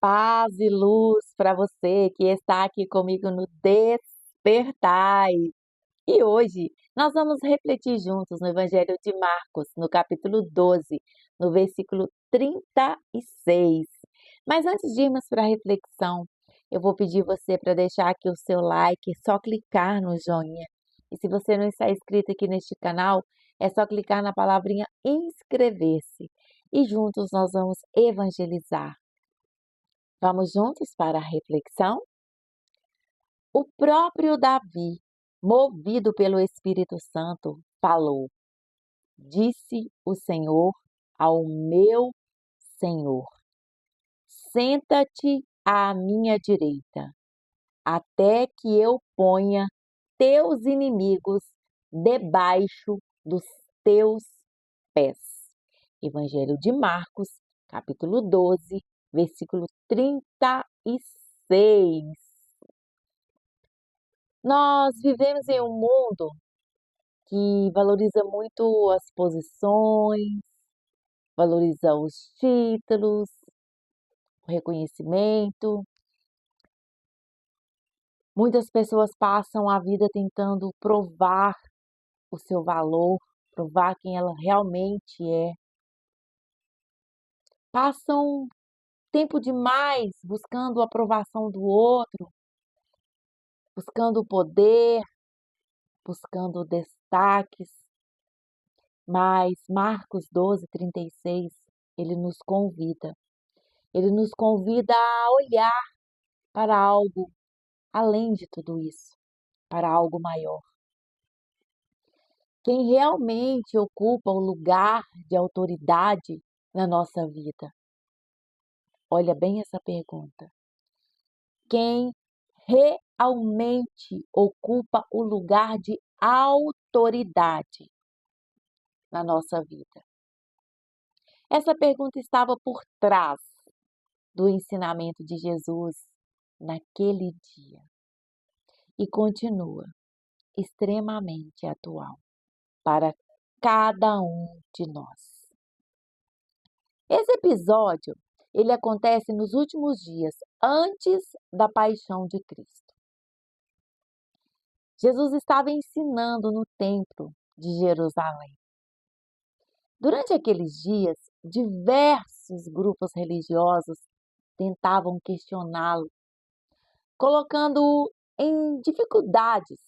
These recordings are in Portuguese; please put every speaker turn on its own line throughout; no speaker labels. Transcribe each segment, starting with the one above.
Paz e luz para você que está aqui comigo no Despertai. E hoje nós vamos refletir juntos no Evangelho de Marcos, no capítulo 12, no versículo 36. Mas antes de irmos para a reflexão, eu vou pedir você para deixar aqui o seu like, é só clicar no joinha. E se você não está inscrito aqui neste canal, é só clicar na palavrinha inscrever-se. E juntos nós vamos evangelizar. Vamos juntos para a reflexão? O próprio Davi, movido pelo Espírito Santo, falou: Disse o Senhor ao meu Senhor: Senta-te à minha direita, até que eu ponha teus inimigos debaixo dos teus pés. Evangelho de Marcos, capítulo 12, versículo 36. Nós vivemos em um mundo que valoriza muito as posições, valoriza os títulos, o reconhecimento. Muitas pessoas passam a vida tentando provar o seu valor, provar quem ela realmente é. Passam tempo demais buscando a aprovação do outro, buscando poder, buscando destaques. Mas Marcos 12, 36, ele nos convida. Ele nos convida a olhar para algo além de tudo isso, para algo maior. Quem realmente ocupa o lugar de autoridade na nossa vida? Olha bem essa pergunta. Quem realmente ocupa o lugar de autoridade na nossa vida? Essa pergunta estava por trás do ensinamento de Jesus naquele dia e continua extremamente atual para cada um de nós. Esse episódio, ele acontece nos últimos dias antes da paixão de Cristo. Jesus estava ensinando no templo de Jerusalém. Durante aqueles dias, diversos grupos religiosos tentavam questioná-lo, colocando-o em dificuldades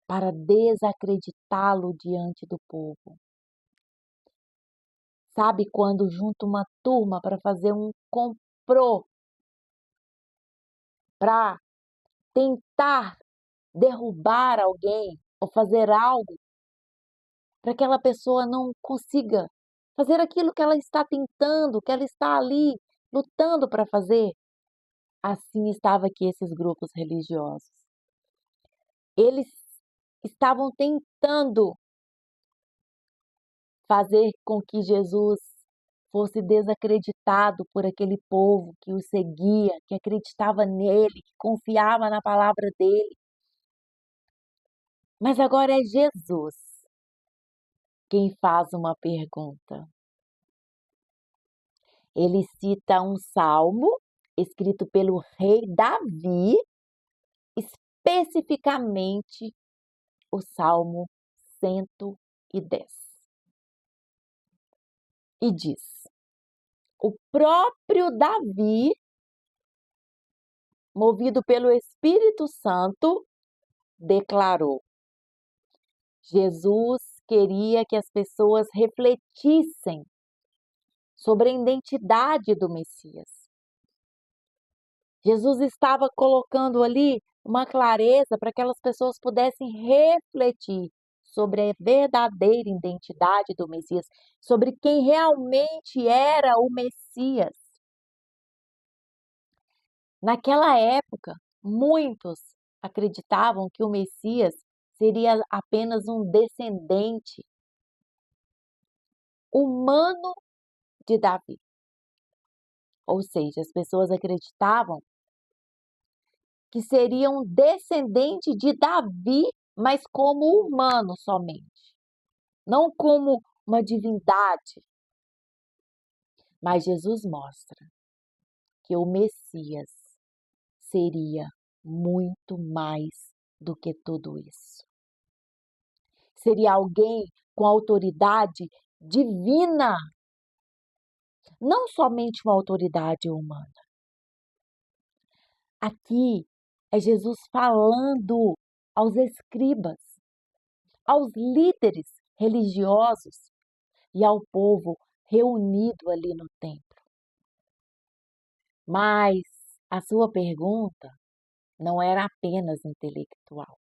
para desacreditá-lo diante do povo. Sabe quando junta uma turma para fazer um complô, para tentar derrubar alguém ou fazer algo para que aquela pessoa não consiga fazer aquilo que ela está tentando, que ela está ali lutando para fazer? Assim estava aqui esses grupos religiosos. Eles estavam tentando fazer com que Jesus fosse desacreditado por aquele povo que o seguia, que acreditava nele, que confiava na palavra dele. Mas agora é Jesus quem faz uma pergunta. Ele cita um salmo escrito pelo rei Davi, especificamente o Salmo 110. E diz: o próprio Davi, movido pelo Espírito Santo, declarou: Jesus queria que as pessoas refletissem sobre a identidade do Messias. Jesus estava colocando ali uma clareza para que aquelas pessoas pudessem refletir sobre a verdadeira identidade do Messias, sobre quem realmente era o Messias. Naquela época, muitos acreditavam que o Messias seria apenas um descendente humano de Davi. Ou seja, as pessoas acreditavam que seria um descendente de Davi, mas como humano somente, não como uma divindade. Mas Jesus mostra que o Messias seria muito mais do que tudo isso. Seria alguém com autoridade divina, não somente uma autoridade humana. Aqui é Jesus falando aos escribas, aos líderes religiosos e ao povo reunido ali no templo. Mas a sua pergunta não era apenas intelectual.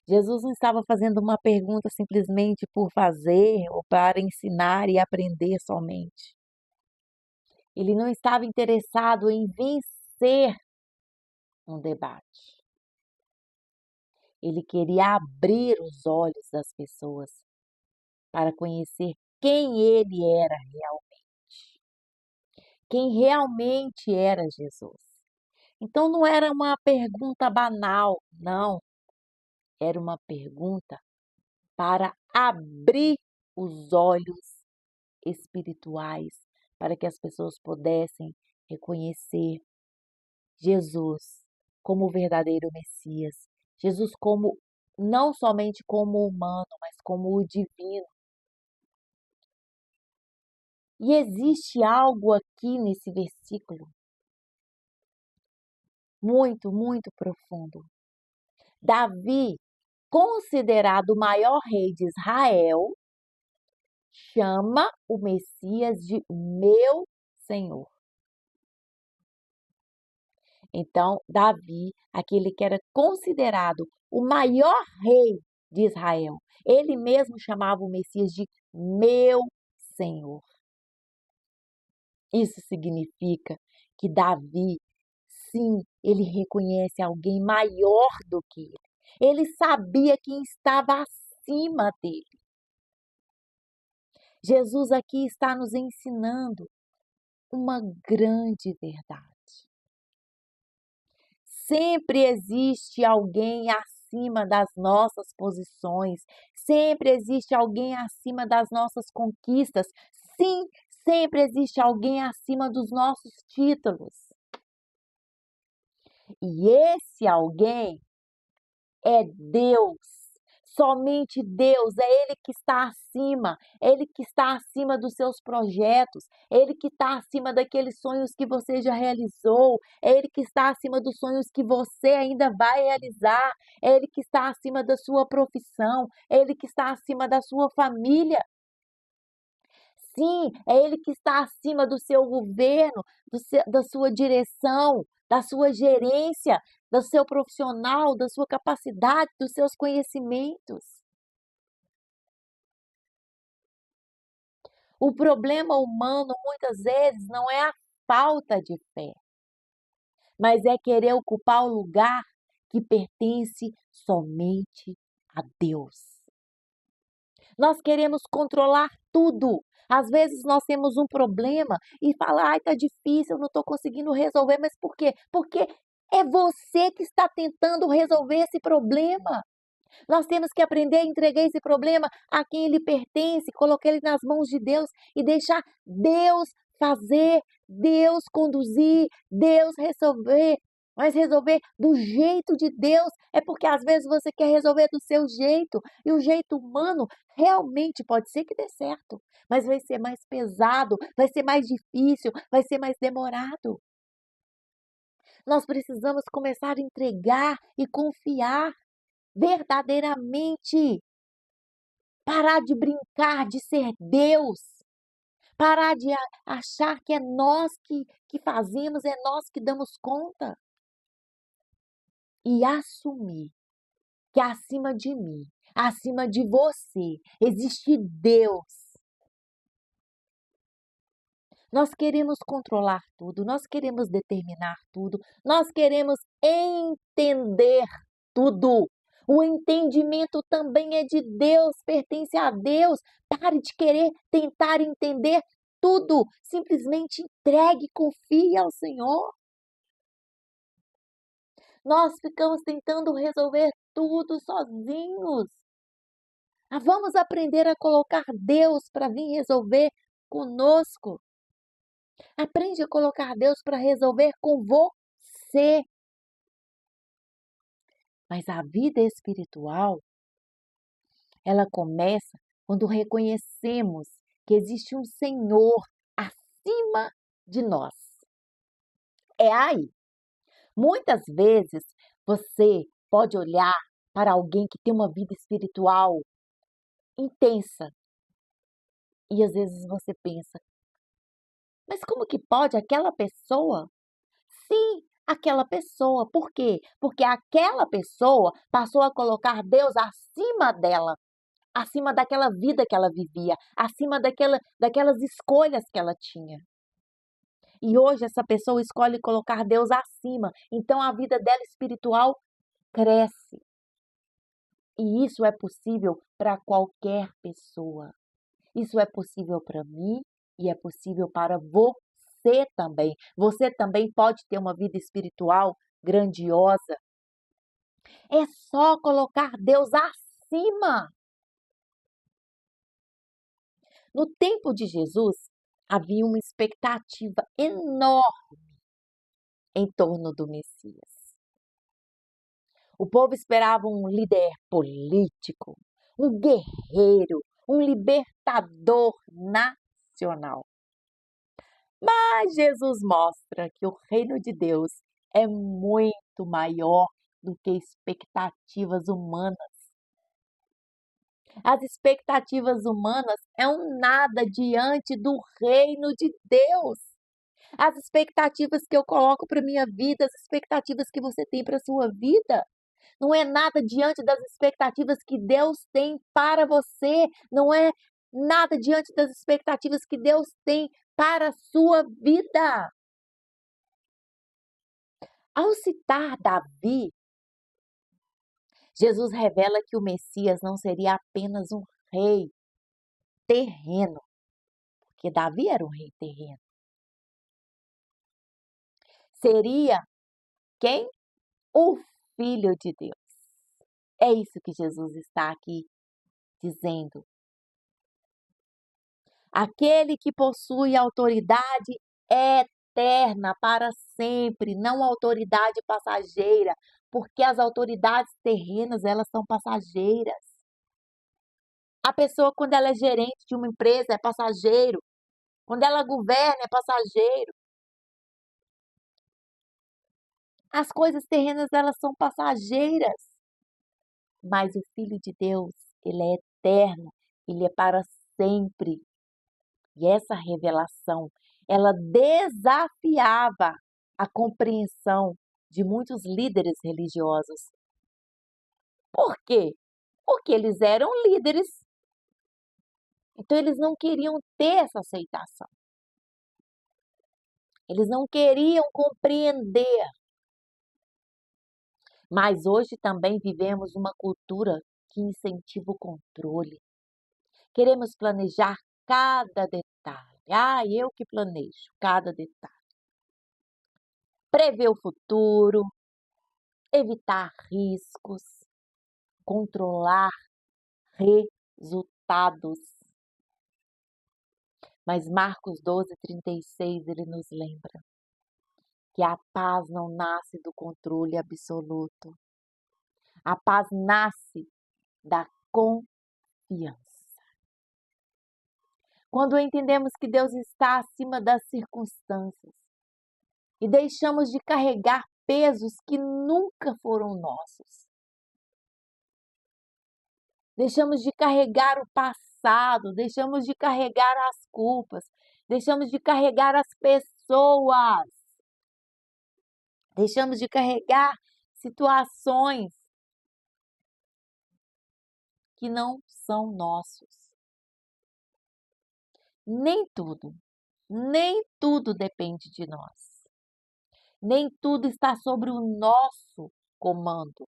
Jesus não estava fazendo uma pergunta simplesmente por fazer ou para ensinar e aprender somente. Ele não estava interessado em vencer um debate. Ele queria abrir os olhos das pessoas para conhecer quem ele era realmente. Quem realmente era Jesus. Então não era uma pergunta banal, não. Era uma pergunta para abrir os olhos espirituais, para que as pessoas pudessem reconhecer Jesus como o verdadeiro Messias, Jesus como não somente como humano, mas como o divino. E existe algo aqui nesse versículo muito, muito profundo. Davi, considerado o maior rei de Israel, chama o Messias de meu Senhor. Então, Davi, aquele que era considerado o maior rei de Israel, ele mesmo chamava o Messias de meu Senhor. Isso significa que Davi, sim, ele reconhece alguém maior do que ele. Ele sabia quem estava acima dele. Jesus aqui está nos ensinando uma grande verdade. Sempre existe alguém acima das nossas posições, sempre existe alguém acima das nossas conquistas, sim, sempre existe alguém acima dos nossos títulos. E esse alguém é Deus. Somente Deus, é Ele que está acima, é Ele que está acima dos seus projetos, é Ele que está acima daqueles sonhos que você já realizou, é Ele que está acima dos sonhos que você ainda vai realizar, é Ele que está acima da sua profissão, é Ele que está acima da sua família. Sim, é Ele que está acima do seu governo, da sua direção, da sua gerência, do seu profissional, da sua capacidade, dos seus conhecimentos. O problema humano, muitas vezes, não é a falta de fé, mas é querer ocupar o lugar que pertence somente a Deus. Nós queremos controlar tudo. Às vezes nós temos um problema e fala, ai, tá difícil, eu não estou conseguindo resolver. Mas por quê? Porque é você que está tentando resolver esse problema. Nós temos que aprender a entregar esse problema a quem ele pertence, colocar ele nas mãos de Deus e deixar Deus fazer, Deus conduzir, Deus resolver. Mas resolver do jeito de Deus é porque às vezes você quer resolver do seu jeito e o jeito humano realmente pode ser que dê certo, mas vai ser mais pesado, vai ser mais difícil, vai ser mais demorado. Nós precisamos começar a entregar e confiar verdadeiramente. Parar de brincar de ser Deus. Parar de achar que é nós que fazemos, é nós que damos conta. E assumir que acima de mim, acima de você, existe Deus. Nós queremos controlar tudo, nós queremos determinar tudo, nós queremos entender tudo. O entendimento também é de Deus, pertence a Deus. Pare de querer tentar entender tudo. Simplesmente entregue e confie ao Senhor. Nós ficamos tentando resolver tudo sozinhos. Vamos aprender a colocar Deus para vir resolver conosco. Aprende a colocar Deus para resolver com você. Mas a vida espiritual, ela começa quando reconhecemos que existe um Senhor acima de nós. É aí. Muitas vezes você pode olhar para alguém que tem uma vida espiritual intensa e às vezes você pensa, mas como que pode aquela pessoa? Sim, aquela pessoa. Por quê? Porque aquela pessoa passou a colocar Deus acima dela, acima daquela vida que ela vivia, acima daquelas escolhas que ela tinha. E hoje essa pessoa escolhe colocar Deus acima, então a vida dela espiritual cresce. E isso é possível para qualquer pessoa. Isso é possível para mim e é possível para você também. Você também pode ter uma vida espiritual grandiosa. É só colocar Deus acima. No tempo de Jesus, havia uma expectativa enorme em torno do Messias. O povo esperava um líder político, um guerreiro, um libertador nacional. Mas Jesus mostra que o reino de Deus é muito maior do que expectativas humanas. As expectativas humanas é um nada diante do reino de Deus. As expectativas que eu coloco para minha vida, as expectativas que você tem para a sua vida, não é nada diante das expectativas que Deus tem para você, não é nada diante das expectativas que Deus tem para a sua vida. Ao citar Davi, Jesus revela que o Messias não seria apenas um rei terreno, porque Davi era um rei terreno. Seria quem? O Filho de Deus. É isso que Jesus está aqui dizendo. Aquele que possui autoridade eterna para sempre, não autoridade passageira, porque as autoridades terrenas, elas são passageiras. A pessoa, quando ela é gerente de uma empresa, é passageiro. Quando ela governa, é passageiro. As coisas terrenas, elas são passageiras. Mas o Filho de Deus, ele é eterno, ele é para sempre. E essa revelação, ela desafiava a compreensão de muitos líderes religiosos. Por quê? Porque eles eram líderes. Então, eles não queriam ter essa aceitação. Eles não queriam compreender. Mas hoje também vivemos uma cultura que incentiva o controle. Queremos planejar cada detalhe. Eu que planejo cada detalhe. Prever o futuro, evitar riscos, controlar resultados. Mas Marcos 12:36, ele nos lembra que a paz não nasce do controle absoluto. A paz nasce da confiança. Quando entendemos que Deus está acima das circunstâncias e deixamos de carregar pesos que nunca foram nossos. Deixamos de carregar o passado, deixamos de carregar as culpas, deixamos de carregar as pessoas, deixamos de carregar situações que não são nossos. Nem tudo depende de nós. Nem tudo está sobre o nosso comando.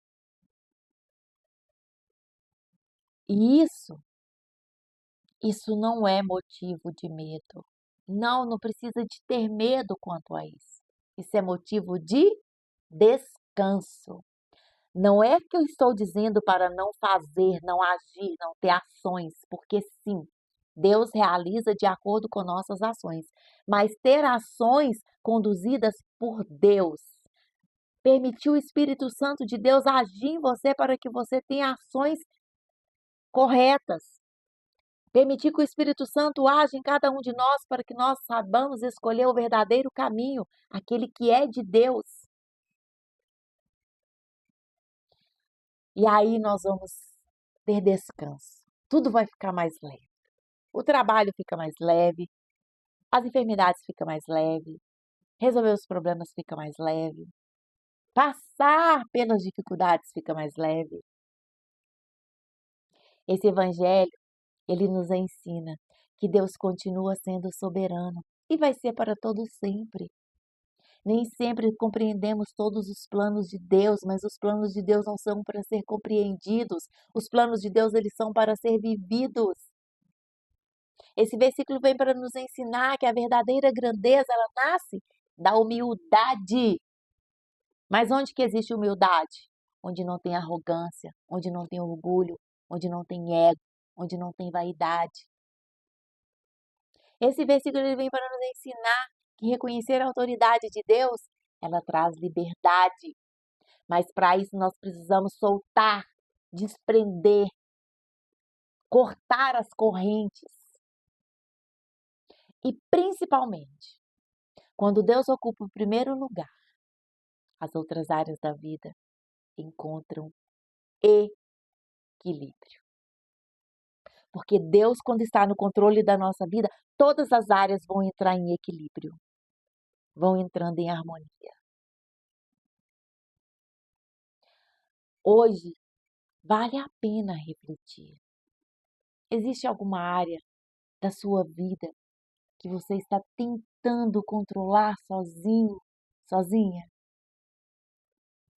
E isso não é motivo de medo. Não precisa de ter medo quanto a isso. Isso é motivo de descanso. Não é que eu estou dizendo para não fazer, não agir, não ter ações, porque sim, Deus realiza de acordo com nossas ações, mas ter ações conduzidas por Deus. Permitir o Espírito Santo de Deus agir em você para que você tenha ações corretas. Permitir que o Espírito Santo age em cada um de nós para que nós saibamos escolher o verdadeiro caminho, aquele que é de Deus. E aí nós vamos ter descanso. Tudo vai ficar mais leve. O trabalho fica mais leve, as enfermidades ficam mais leve, resolver os problemas fica mais leve, passar pelas dificuldades fica mais leve. Esse evangelho, ele nos ensina que Deus continua sendo soberano e vai ser para todo sempre. Nem sempre compreendemos todos os planos de Deus, mas os planos de Deus não são para ser compreendidos. Os planos de Deus, eles são para ser vividos. Esse versículo vem para nos ensinar que a verdadeira grandeza, ela nasce da humildade. Mas onde que existe humildade? Onde não tem arrogância, onde não tem orgulho, onde não tem ego, onde não tem vaidade. Esse versículo ele vem para nos ensinar que reconhecer a autoridade de Deus, ela traz liberdade. Mas para isso nós precisamos soltar, desprender, cortar as correntes. E principalmente, quando Deus ocupa o primeiro lugar, as outras áreas da vida encontram equilíbrio. Porque Deus, quando está no controle da nossa vida, todas as áreas vão entrar em equilíbrio, vão entrando em harmonia. Hoje, vale a pena refletir. Existe alguma área da sua vida que você está tentando controlar sozinho, sozinha?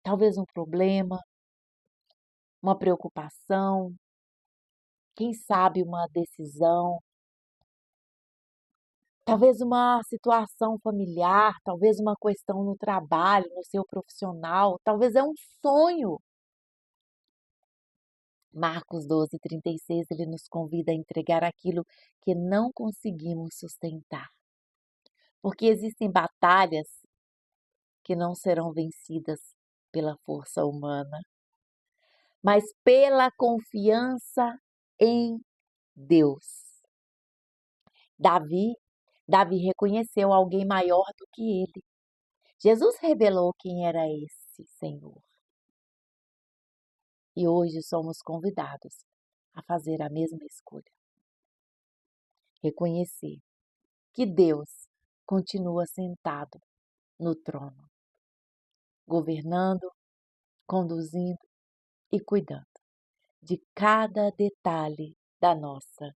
Talvez um problema, uma preocupação, quem sabe uma decisão, talvez uma situação familiar, talvez uma questão no trabalho, no seu profissional, talvez é um sonho. Marcos 12:36, ele nos convida a entregar aquilo que não conseguimos sustentar. Porque existem batalhas que não serão vencidas pela força humana, mas pela confiança em Deus. Davi reconheceu alguém maior do que ele. Jesus revelou quem era esse Senhor. E hoje somos convidados a fazer a mesma escolha. Reconhecer que Deus continua sentado no trono, governando, conduzindo e cuidando de cada detalhe da nossa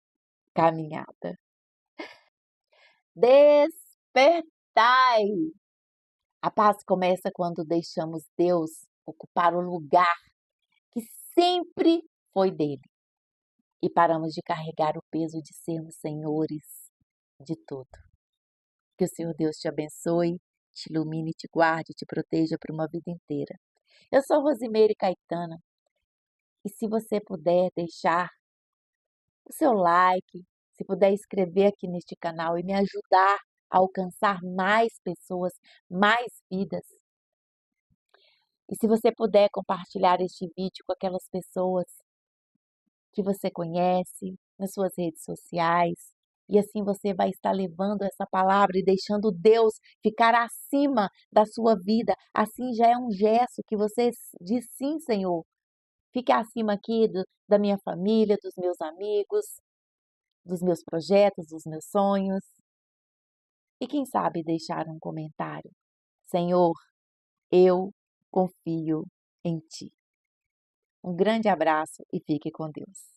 caminhada. Despertai! A paz começa quando deixamos Deus ocupar o lugar que sempre foi dele e paramos de carregar o peso de sermos senhores de tudo. Que o Senhor Deus te abençoe, te ilumine, te guarde, te proteja por uma vida inteira. Eu sou Rosimeire Caetana e se você puder deixar o seu like, se puder inscrever aqui neste canal e me ajudar a alcançar mais pessoas, mais vidas. E se você puder compartilhar este vídeo com aquelas pessoas que você conhece, nas suas redes sociais, e assim você vai estar levando essa palavra e deixando Deus ficar acima da sua vida. Assim já é um gesto que você diz sim, Senhor. Fique acima aqui da minha família, dos meus amigos, dos meus projetos, dos meus sonhos. E quem sabe deixar um comentário. Senhor, eu confio em Ti. Um grande abraço e fique com Deus.